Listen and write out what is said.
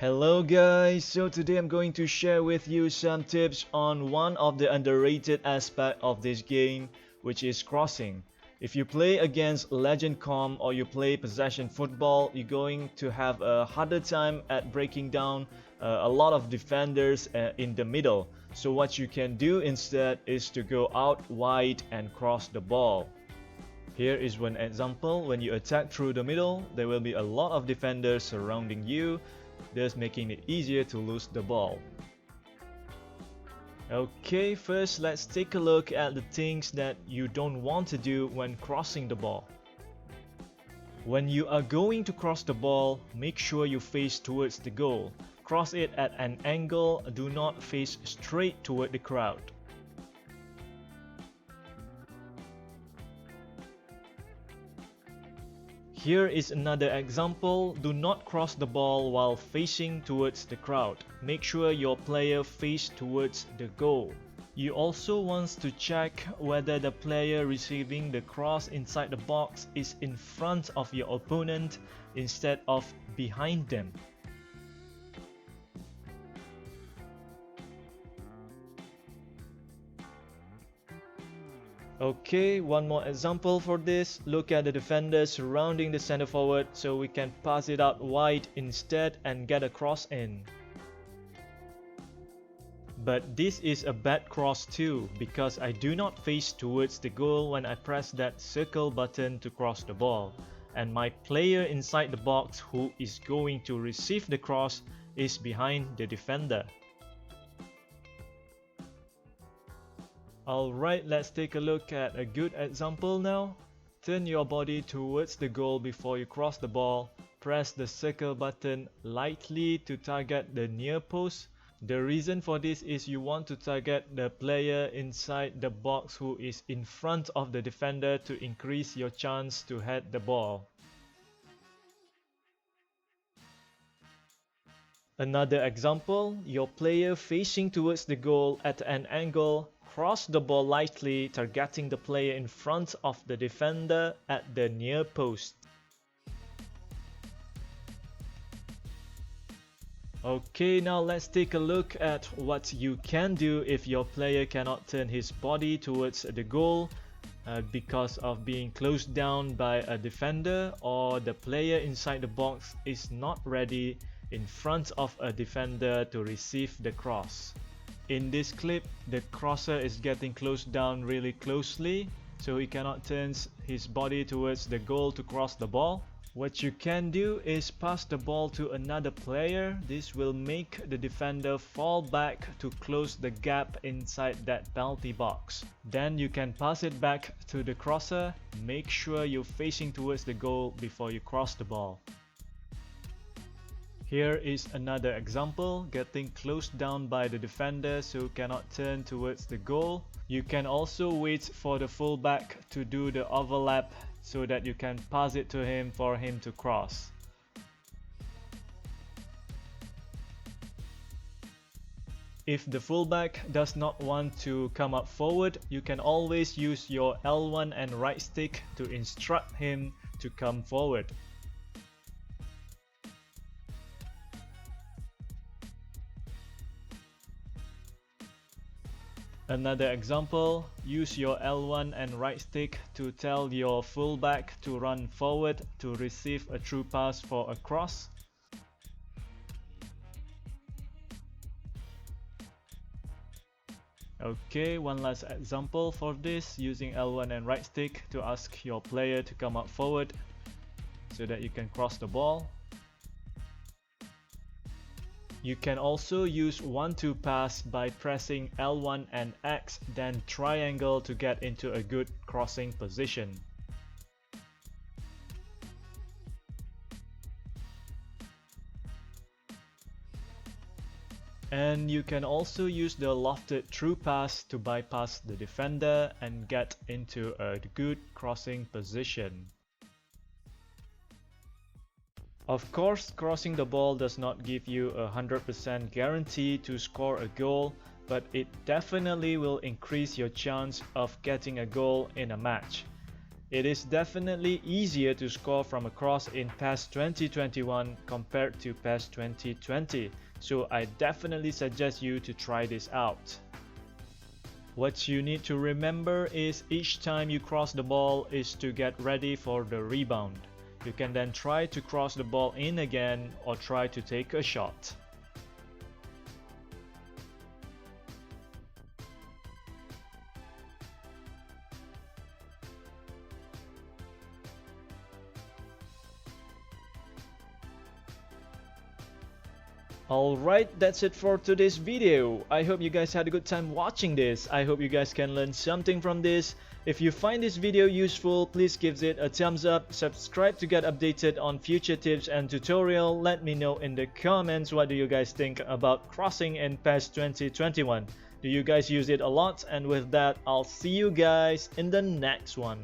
Hello guys, so today I'm going to share with you some tips on one of the underrated aspect of this game, which is crossing. If you play against Legend Com or you play possession football, you're going to have a harder time at breaking down a lot of defenders in the middle. So what you can do instead is to go out wide and cross the ball. Here is one example. When you attack through the middle, there will be a lot of defenders surrounding you, thus making it easier to lose the ball. Okay, first let's take a look at the things that you don't want to do when crossing the ball. When you are going to cross the ball, make sure you face towards the goal. Cross it at an angle, do not face straight toward the crowd. Here is another example. Do not cross the ball while facing towards the crowd. Make sure your player face towards the goal. You also want to check whether the player receiving the cross inside the box is in front of your opponent instead of behind them. Okay, one more example for this. Look at the defender surrounding the center forward, so we can pass it out wide instead and get a cross in. But this is a bad cross too, because I do not face towards the goal when I press that circle button to cross the ball. And my player inside the box who is going to receive the cross is behind the defender. Alright, let's take a look at a good example now. Turn your body towards the goal before you cross the ball. Press the circle button lightly to target the near post. The reason for this is you want to target the player inside the box who is in front of the defender to increase your chance to head the ball. Another example, your player facing towards the goal at an angle. Cross the ball lightly, targeting the player in front of the defender at the near post. Okay, now let's take a look at what you can do if your player cannot turn his body towards the goal because of being closed down by a defender, or the player inside the box is not ready in front of a defender to receive the cross. In this clip, the crosser is getting closed down really closely, so he cannot turn his body towards the goal to cross the ball. What you can do is pass the ball to another player. This will make the defender fall back to close the gap inside that penalty box. Then you can pass it back to the crosser. Make sure you're facing towards the goal before you cross the ball. Here is another example, getting closed down by the defender so cannot turn towards the goal. You can also wait for the fullback to do the overlap so that you can pass it to him for him to cross. If the fullback does not want to come up forward, you can always use your L1 and right stick to instruct him to come forward. Another example, use your L1 and right stick to tell your fullback to run forward to receive a through pass for a cross. Okay, one last example for this, using L1 and right stick to ask your player to come up forward so that you can cross the ball. You can also use 1-2 pass by pressing L1 and X, then triangle to get into a good crossing position. And you can also use the lofted through pass to bypass the defender and get into a good crossing position. Of course, crossing the ball does not give you a 100% guarantee to score a goal, but it definitely will increase your chance of getting a goal in a match. It is definitely easier to score from a cross in PES 2021 compared to PES 2020, so I definitely suggest you to try this out. What you need to remember is each time you cross the ball is to get ready for the rebound. You can then try to cross the ball in again or try to take a shot. Alright, that's it for today's video. I hope you guys had a good time watching this. I hope you guys can learn something from this. If you find this video useful, please give it a thumbs up, subscribe to get updated on future tips and tutorial. Let me know in the comments what do you guys think about crossing in PES 2021. Do you guys use it a lot? And with that, I'll see you guys in the next one.